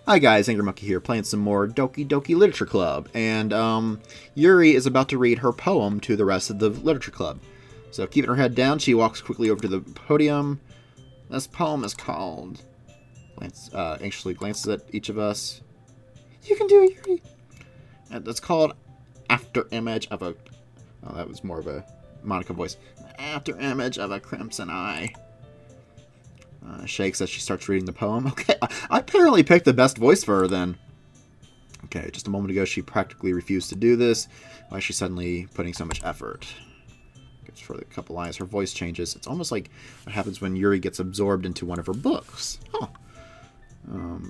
Hi guys, Angry Monkey here, playing some more Doki Doki Literature Club, and Yuri is about to read her poem to the rest of the Literature Club. So keeping her head down, she walks quickly over to the podium. This poem is called... anxiously glances at each of us. You can do it, Yuri. And it's called After Image of a... Oh, that was more of a Monica voice. After Image of a Crimson Eye. Shakes as she starts reading the poem. Okay, I apparently picked the best voice for her then. Okay, just a moment ago she practically refused to do this. Why is she suddenly putting so much effort? Gets for a couple lines. Her voice changes. It's almost like what happens when Yuri gets absorbed into one of her books. Huh.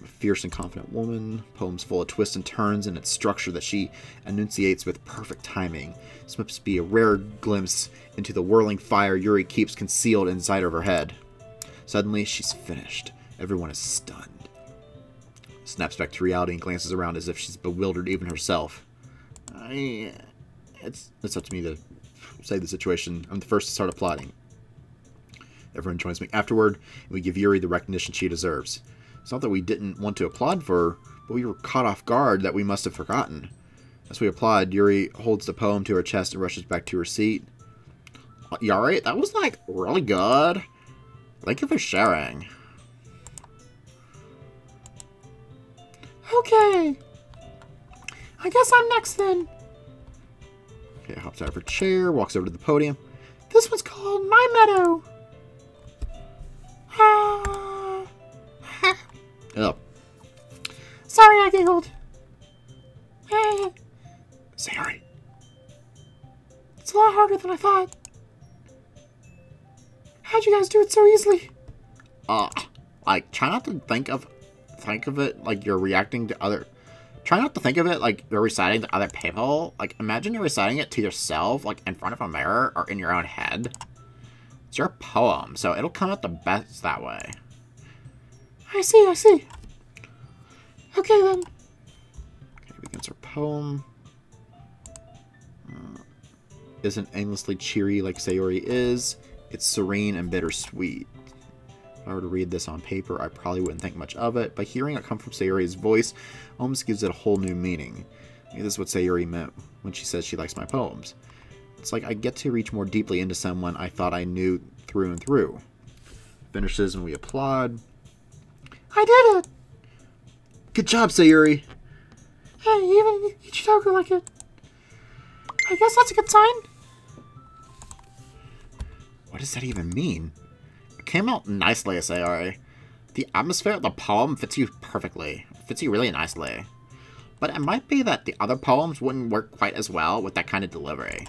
Fierce and confident woman. Poem's full of twists and turns in its structure that she enunciates with perfect timing. This must be a rare glimpse into the whirling fire Yuri keeps concealed inside of her head. Suddenly, she's finished. Everyone is stunned. Snaps back to reality and glances around as if she's bewildered even herself. It's up to me to save the situation. I'm the first to start applauding. Everyone joins me afterward, and we give Yuri the recognition she deserves. It's not that we didn't want to applaud for her, but we were caught off guard that we must have forgotten. As we applaud, Yuri holds the poem to her chest and rushes back to her seat. Yuri, that was, like, really good. Thank you for sharing. Okay. I guess I'm next then. Okay, hops out of her chair, walks over to the podium. This one's called My Meadow. Oh. Sorry I giggled. Sayori. It's a lot harder than I thought. How'd you guys do it so easily? Like, try not to think of it like you're reacting to other... Try not to think of it like you're reciting to other people. Like, imagine you're reciting it to yourself, like, in front of a mirror or in your own head. It's your poem, so it'll come out the best that way. I see. Okay, then. Okay, begins her poem. Isn't aimlessly cheery like Sayori is. It's serene and bittersweet. If I were to read this on paper, I probably wouldn't think much of it, but hearing it come from Sayori's voice almost gives it a whole new meaning. Maybe this is what Sayori meant when she says she likes my poems. It's like I get to reach more deeply into someone I thought I knew through and through. Finishes and we applaud. I did it! Good job, Sayori! Hey, even Ichitoku like it. I guess that's a good sign. What does that even mean? It came out nicely, Sayori. The atmosphere of the poem fits you perfectly. It fits you really nicely. But it might be that the other poems wouldn't work quite as well with that kind of delivery.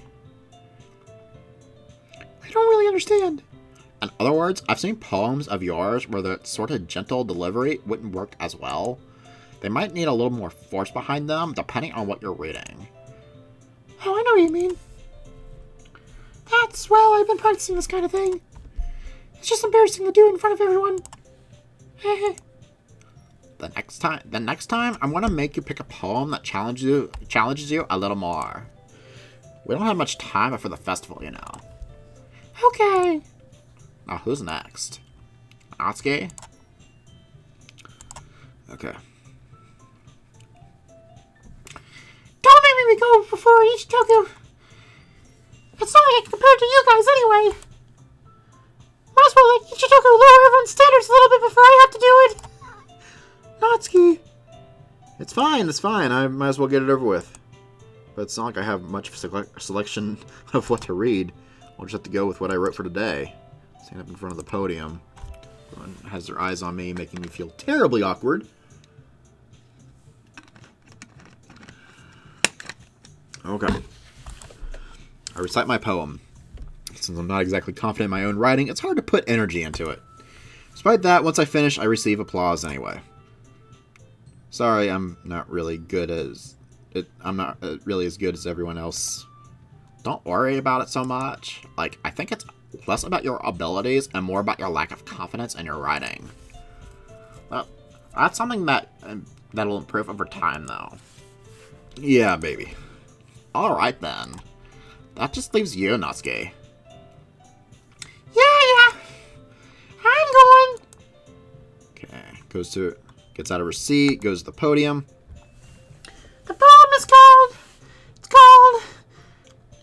I don't really understand. In other words, I've seen poems of yours where the sort of gentle delivery wouldn't work as well. They might need a little more force behind them, depending on what you're reading. Oh, I know what you mean. Well, I've been practicing this kind of thing. It's just embarrassing to do in front of everyone. The next time, I'm gonna make you pick a poem that challenges you a little more. We don't have much time before the festival, you know. Okay. Now, who's next? Natsuki? Okay. Don't make me go before Ichitoku. It's not like compared to you guys anyway. Might as well let Ichitoku lower everyone's standards a little bit before I have to do it. Natsuki. It's fine. I might as well get it over with. But it's not like I have much selection of what to read. I'll just have to go with what I wrote for today. Stand up in front of the podium. Everyone has their eyes on me, making me feel terribly awkward. Okay. I recite my poem. Since I'm not exactly confident in my own writing, it's hard to put energy into it. Despite that, once I finish, I receive applause anyway. Sorry, I'm not really good as... I'm not really as good as everyone else. Don't worry about it so much. Like, I think it's less about your abilities and more about your lack of confidence in your writing. Well, that's something that'll improve over time, though. Yeah, baby. Alright, then. That just leaves you, Natsuki. Yeah. I'm going. Okay, goes to Gets out of her seat, goes to the podium. The poem is called... It's called...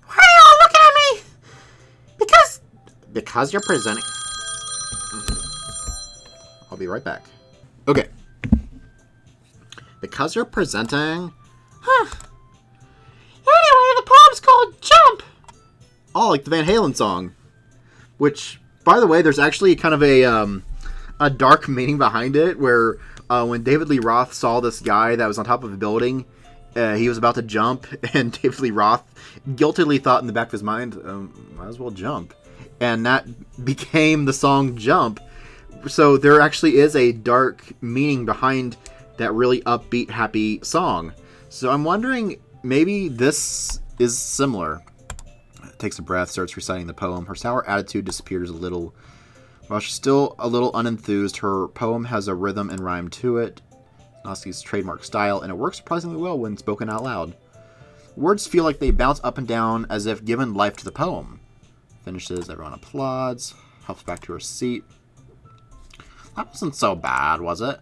Why are you all looking at me? Because you're presenting... I'll be right back. Okay. Because you're presenting... Huh. Anyway, the poem's called Jump. Oh, like the Van Halen song. Which, by the way, there's actually kind of a dark meaning behind it, where when David Lee Roth saw this guy that was on top of a building, he was about to jump, and David Lee Roth guiltily thought in the back of his mind, might as well jump. And that became the song Jump. So there actually is a dark meaning behind that really upbeat, happy song. So I'm wondering, maybe this is similar. Takes a breath, starts reciting the poem. Her sour attitude disappears a little. While she's still a little unenthused, her poem has a rhythm and rhyme to it. Natsuki's trademark style, and it works surprisingly well when spoken out loud. Words feel like they bounce up and down as if given life to the poem. Finishes, everyone applauds, hops back to her seat. That wasn't so bad, was it?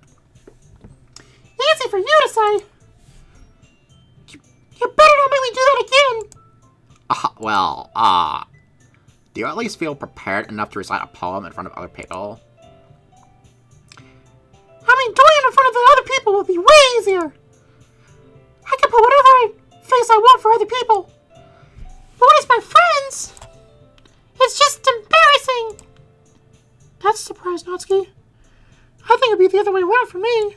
Easy for you to say. You better not make me do that again. Do you at least feel prepared enough to recite a poem in front of other people? I mean, doing it in front of the other people would be way easier. I can put whatever face I want for other people. But when it's my friends, it's just embarrassing. That's a surprise, Natsuki. I think it'd be the other way around for me.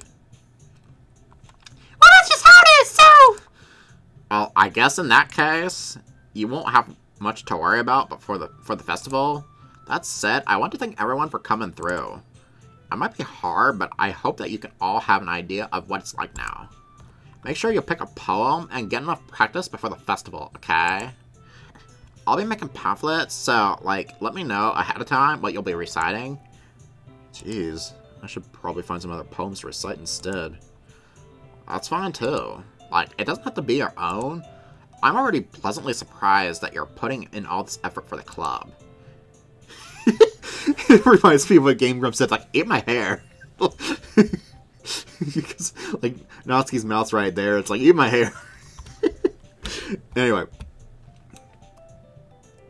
Well, that's just how it is, so... Well, I guess in that case, you won't have much to worry about but for the festival. That said, I want to thank everyone for coming through. It might be hard, but I hope that you can all have an idea of what it's like now. Make sure you pick a poem and get enough practice before the festival, okay? I'll be making pamphlets, so, like, let me know ahead of time what you'll be reciting. Jeez, I should probably find some other poems to recite instead. That's fine, too. Like, it doesn't have to be your own. I'm already pleasantly surprised that you're putting in all this effort for the club. It reminds me of what Game Grumps said, like, eat my hair. Because, like, Natsuki's mouth's right there. It's like, eat my hair. Anyway.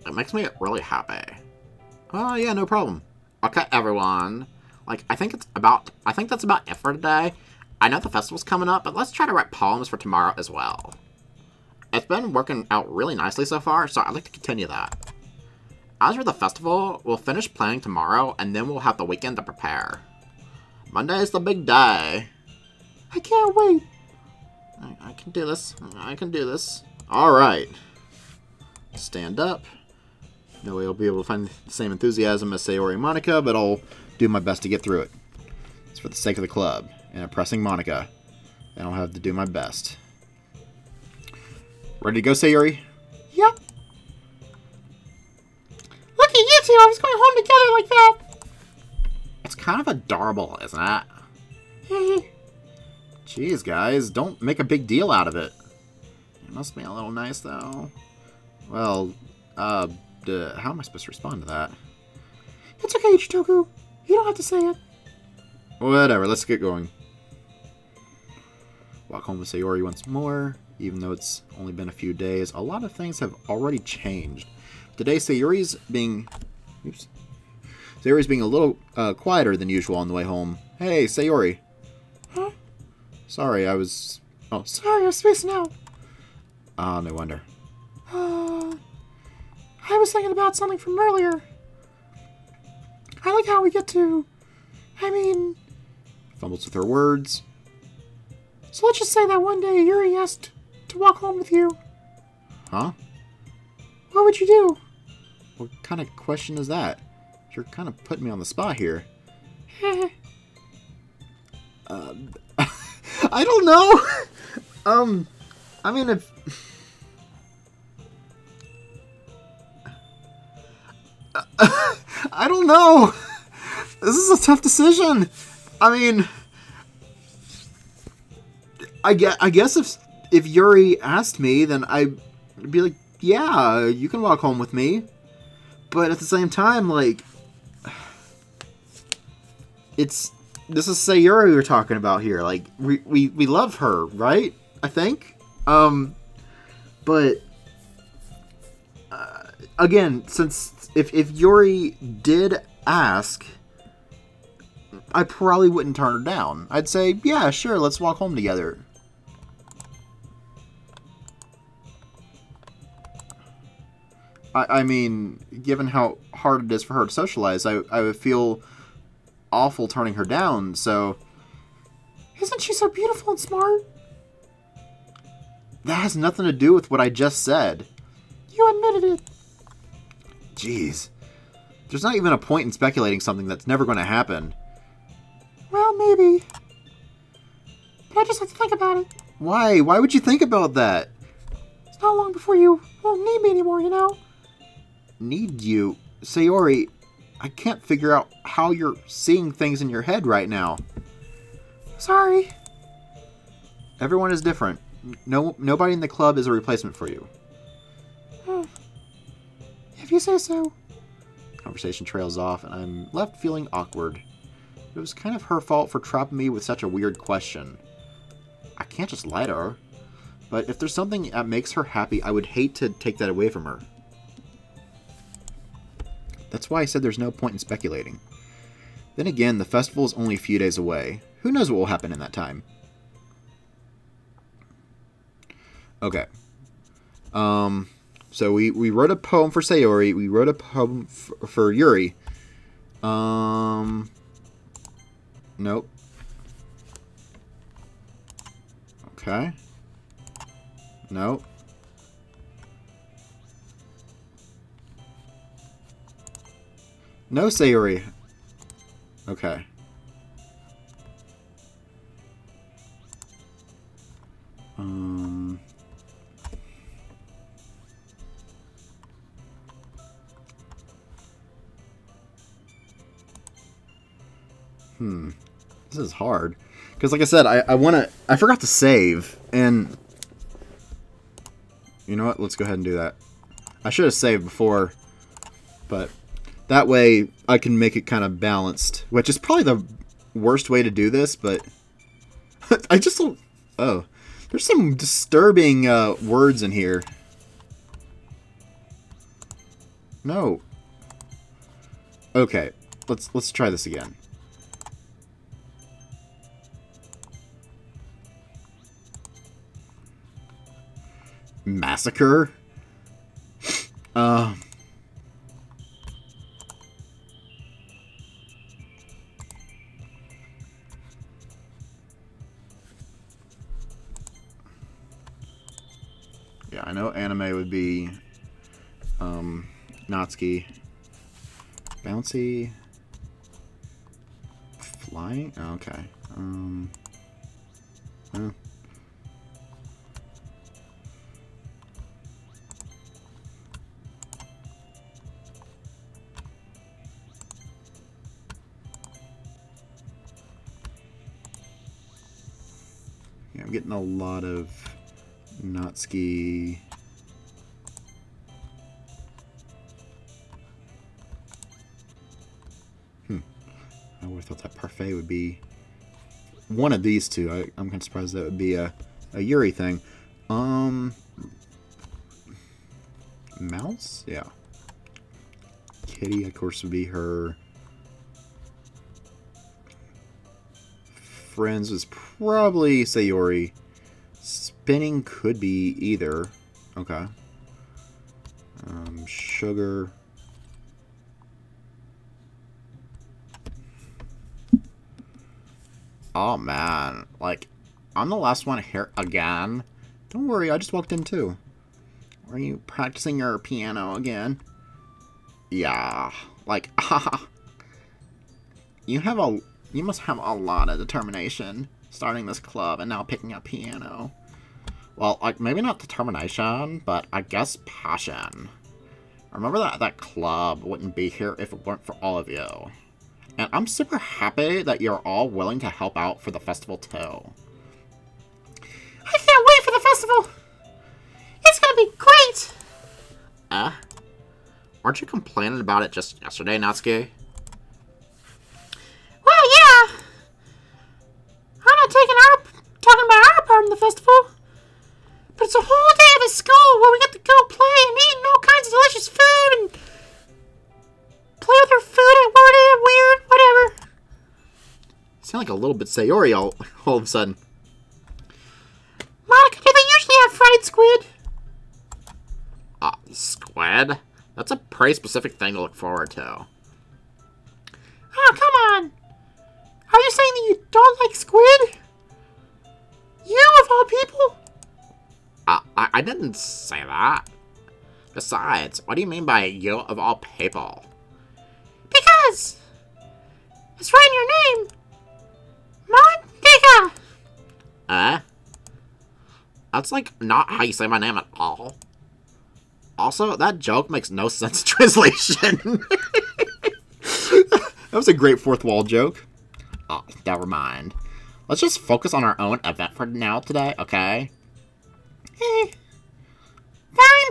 It makes me really happy. Oh, yeah, no problem. Okay, everyone. Like, I think that's about it for today. I know the festival's coming up, but let's try to write poems for tomorrow as well. It's been working out really nicely so far, so I'd like to continue that. As for the festival, we'll finish planning tomorrow, and then we'll have the weekend to prepare. Monday is the big day. I can't wait. I can do this. I can do this. Alright. Stand up. No way I'll be able to find the same enthusiasm as Sayori and Monica, but I'll do my best to get through it. It's for the sake of the club, and oppressing Monica. And I'll have to do my best. Ready to go, Sayori? Yep. Look at you two always going home together like that. It's kind of adorable, isn't it? Jeez, guys, don't make a big deal out of it. It must be a little nice, though. Well, how am I supposed to respond to that? It's okay, Ichitoku. You don't have to say it. Whatever, let's get going. Walk home with Sayori once more. Even though it's only been a few days, a lot of things have already changed. Today, Sayori's being a little quieter than usual on the way home. Hey, Sayori. Huh? Sorry, I was... Oh, sorry, I was spacing out. Ah, no wonder. I was thinking about something from earlier. I like how we get to... Fumbles with her words. So let's just say that one day Yuri asked to walk home with you. Huh? What would you do? What kind of question is that? You're kind of putting me on the spot here. I don't know. If... I don't know. This is a tough decision. I guess if Yuri asked me, then I'd be like, yeah, you can walk home with me. But at the same time, like, it's this is Sayori we're talking about here. Like, we love her, right? I think. But again, since if Yuri did ask, I probably wouldn't turn her down. I'd say, yeah, sure, let's walk home together. I mean, given how hard it is for her to socialize, I would feel awful turning her down, so... Isn't she so beautiful and smart? That has nothing to do with what I just said. You admitted it. Jeez. There's not even a point in speculating something that's never going to happen. Well, maybe. But I just have to think about it. Why? Why would you think about that? It's not long before you won't need me anymore, you know? Need you? Sayori, I can't figure out how you're seeing things in your head right now. Sorry. Everyone is different. Nobody in the club is a replacement for you. If you say so. Conversation trails off, and I'm left feeling awkward. It was kind of her fault for trapping me with such a weird question. I can't just lie to her. But if there's something that makes her happy, I would hate to take that away from her. That's why I said there's no point in speculating. Then again, the festival is only a few days away. Who knows what will happen in that time? Okay. So we wrote a poem for Sayori. We wrote a poem for Yuri. Nope. Okay. Nope. No, Sayori. Okay. This is hard. Because like I said, I forgot to save, and... You know what? Let's go ahead and do that. I should have saved before, but that way I can make it kind of balanced, which is probably the worst way to do this, but I just don't... Oh. There's some disturbing words in here. No. Okay. Let's try this again. Massacre? Yeah, I know anime would be Natsuki. Bouncy. Flying? Oh, okay. Yeah, I'm getting a lot of Natsuki. I would have thought that parfait would be one of these two. I'm kind of surprised that would be a Yuri thing. Mouse? Yeah. Kitty, of course, would be her. Friends was probably Sayori. Spinning could be either. Okay. Sugar. Oh man, like, I'm the last one here again. Don't worry, I just walked in too. Are you practicing your piano again? Yeah, like, you must have a lot of determination starting this club and now picking up piano. Well, like, maybe not determination, but I guess passion. Remember that club wouldn't be here if it weren't for all of you. And I'm super happy that you're all willing to help out for the festival, too. I can't wait for the festival! It's gonna be great! Aren't you complaining about it just yesterday, Natsuki? Well, yeah! sound like a little bit Sayori all of a sudden. Monica, do they usually have fried squid? Squid? That's a pretty specific thing to look forward to. Oh, come on. Are you saying that you don't like squid? You, of all people? I didn't say that. Besides, what do you mean by you of all people? Because it's right in your name. Monica. That's like not how you say my name at all. Also, that joke makes no sense in translation. That was a great fourth wall joke. Oh, never mind. Let's just focus on our own event for now today, okay?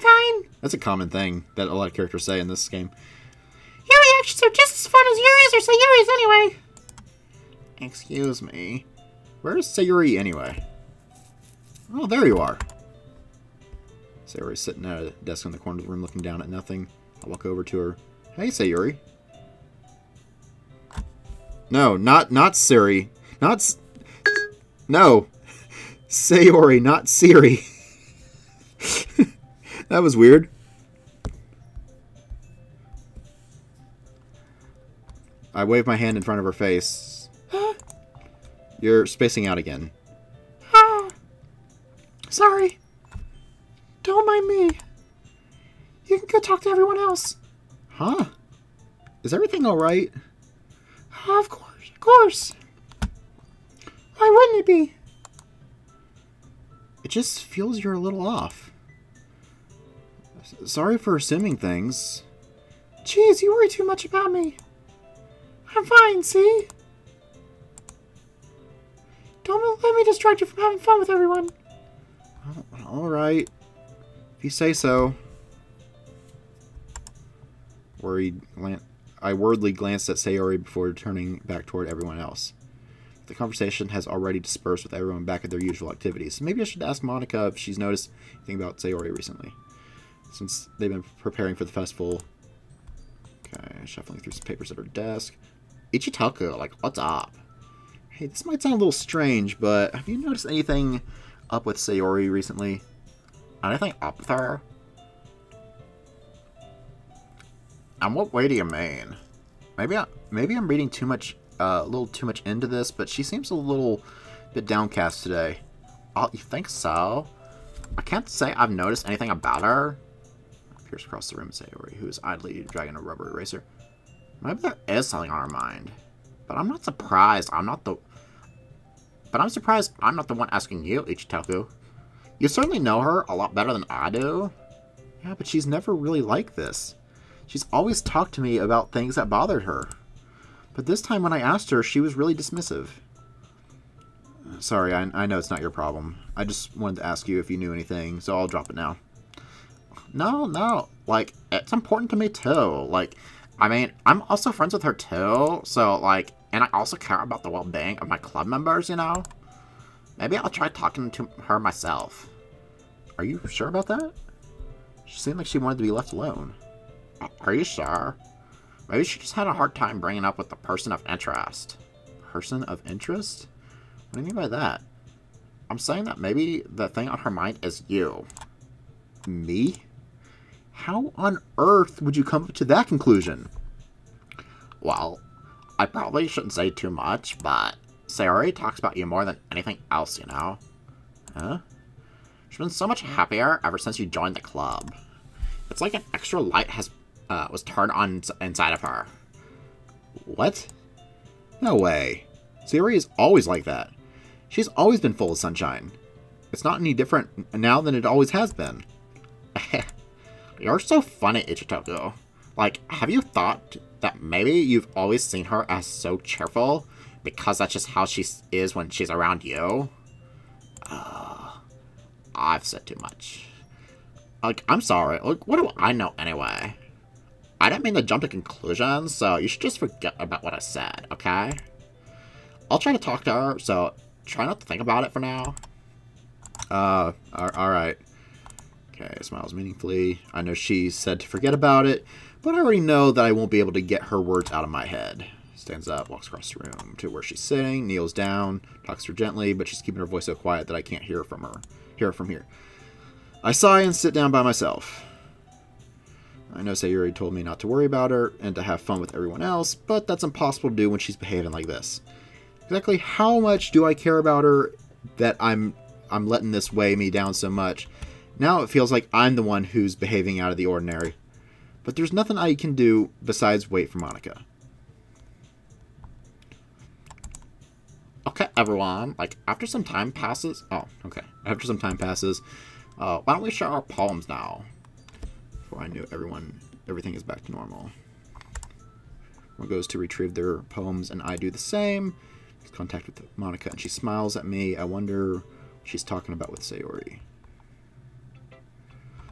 Fine. That's a common thing that a lot of characters say in this game. Your reactions are just as fun as Yuri's or Sayori's anyway. Excuse me. Where's Sayori anyway? Oh, there you are. Sayori's sitting at a desk in the corner of the room looking down at nothing. I walk over to her. Hey, Sayori. No, not Siri. No. Sayori, not Siri. That was weird. I wave my hand in front of her face. You're spacing out again. Sorry. Don't mind me. You can go talk to everyone else. Huh? Is everything alright? Of course. Why wouldn't it be? It just feels you're a little off. Sorry for assuming things. Jeez, you worry too much about me. I'm fine, see? Don't let me distract you from having fun with everyone. Alright. If you say so. I worriedly glanced at Sayori before turning back toward everyone else. The conversation has already dispersed with everyone back at their usual activities. Maybe I should ask Monica if she's noticed anything about Sayori recently, since they've been preparing for the festival. Okay, shuffling through some papers at her desk. Ichitaku, like, what's up? Hey, this might sound a little strange, but have you noticed anything up with Sayori recently? Anything up with her? And what way do you mean? Maybe I'm reading too much, a little too much into this, but she seems a little bit downcast today. Oh, you think so? I can't say I've noticed anything about her. I peers across the room at Sayori, who is idly dragging a rubber eraser. Maybe there is something on her mind. But I'm not surprised I'm not the one asking you, Ichitaku. You certainly know her a lot better than I do. Yeah, but she's never really like this. She's always talked to me about things that bothered her. But this time when I asked her, she was really dismissive. Sorry, I know it's not your problem. I just wanted to ask you if you knew anything, so I'll drop it now. No. Like, it's important to me too. Like, I mean, I'm also friends with her too, so, like, and I also care about the well-being of my club members, you know? Maybe I'll try talking to her myself. Are you sure about that? She seemed like she wanted to be left alone. Are you sure? Maybe she just had a hard time bringing up with the person of interest. Person of interest? What do you mean by that? I'm saying that maybe the thing on her mind is you. Me? How on earth would you come to that conclusion? Well, I probably shouldn't say too much, but Sayori talks about you more than anything else, you know? Huh? She's been so much happier ever since you joined the club. It's like an extra light was turned on inside of her. What? No way. Sayori is always like that. She's always been full of sunshine. It's not any different now than it always has been. You're so funny, Ichitaku. Like, have you thought that maybe you've always seen her as so cheerful because that's just how she is when she's around you? I've said too much. Like, I'm sorry. Like, what do I know anyway? I didn't mean to jump to conclusions, so you should just forget about what I said, okay? I'll try to talk to her, so try not to think about it for now. Alright. Okay, smiles meaningfully. I know she said to forget about it, but I already know that I won't be able to get her words out of my head. Stands up, walks across the room to where she's sitting, kneels down, talks to her gently, but she's keeping her voice so quiet that I can't hear her from here. I sigh and sit down by myself. I know Sayori told me not to worry about her and to have fun with everyone else, but that's impossible to do when she's behaving like this. Exactly how much do I care about her that I'm letting this weigh me down so much? Now it feels like I'm the one who's behaving out of the ordinary. But there's nothing I can do besides wait for Monica. Okay, everyone. Like, after some time passes... Oh, okay. After some time passes, why don't we share our poems now? Before I knew everything is back to normal. One goes to retrieve their poems, and I do the same. Contact with Monica, and she smiles at me. I wonder what she's talking about with Sayori.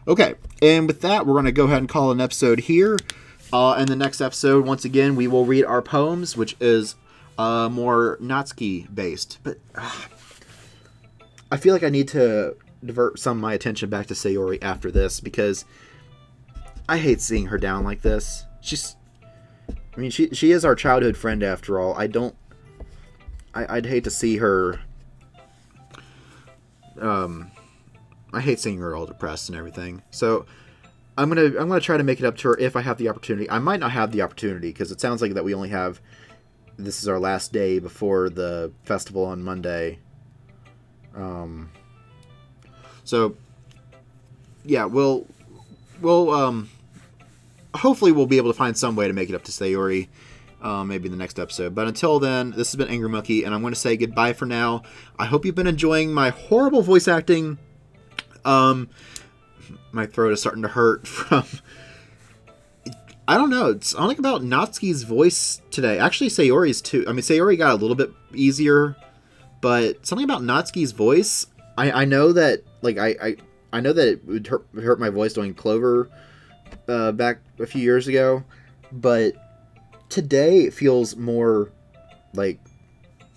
Okay, and with that, we're going to go ahead and call an episode here. In the next episode, once again, we will read our poems, which is more Natsuki based. But I feel like I need to divert some of my attention back to Sayori after this, because I hate seeing her down like this. She is our childhood friend after all. I'd hate to see her. I hate seeing her all depressed and everything. So I'm gonna try to make it up to her if I have the opportunity. I might not have the opportunity because it sounds like that we only have. This is our last day before the festival on Monday. So yeah, we'll hopefully we'll be able to find some way to make it up to Sayori. Maybe in the next episode. But until then, this has been Angry Monkey, and I'm going to say goodbye for now. I hope you've been enjoying my horrible voice acting. My throat is starting to hurt from... I don't know. It's something about Natsuki's voice today. Actually, Sayori's too. I mean, Sayori got a little bit easier, but something about Natsuki's voice. I know that, like, I know that it would hurt my voice doing Clover back a few years ago, but today it feels more like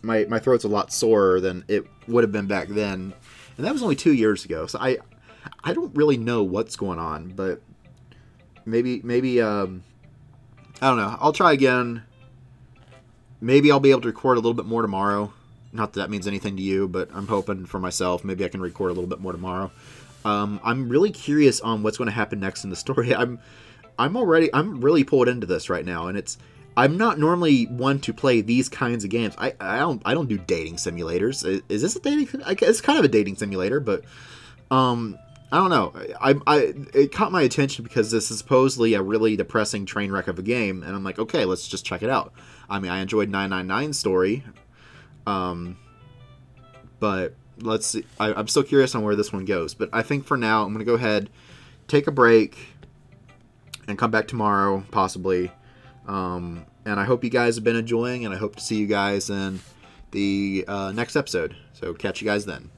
my throat's a lot sorer than it would have been back then, and that was only 2 years ago. So I don't really know what's going on, but maybe I don't know. I'll try again. Maybe I'll be able to record a little bit more tomorrow. Not that that means anything to you, but I'm hoping for myself. Maybe I can record a little bit more tomorrow. I'm really curious on what's going to happen next in the story. I'm really pulled into this right now, and I'm not normally one to play these kinds of games. I don't do dating simulators. Is this a dating? It's kind of a dating simulator, but I don't know. It caught my attention because this is supposedly a really depressing train wreck of a game, and I'm like, okay, let's just check it out. I mean, I enjoyed 999's story, but let's see. I'm still curious on where this one goes. But I think for now, I'm going to go ahead, take a break, and come back tomorrow, possibly. And I hope you guys have been enjoying, and I hope to see you guys in the next episode. So catch you guys then.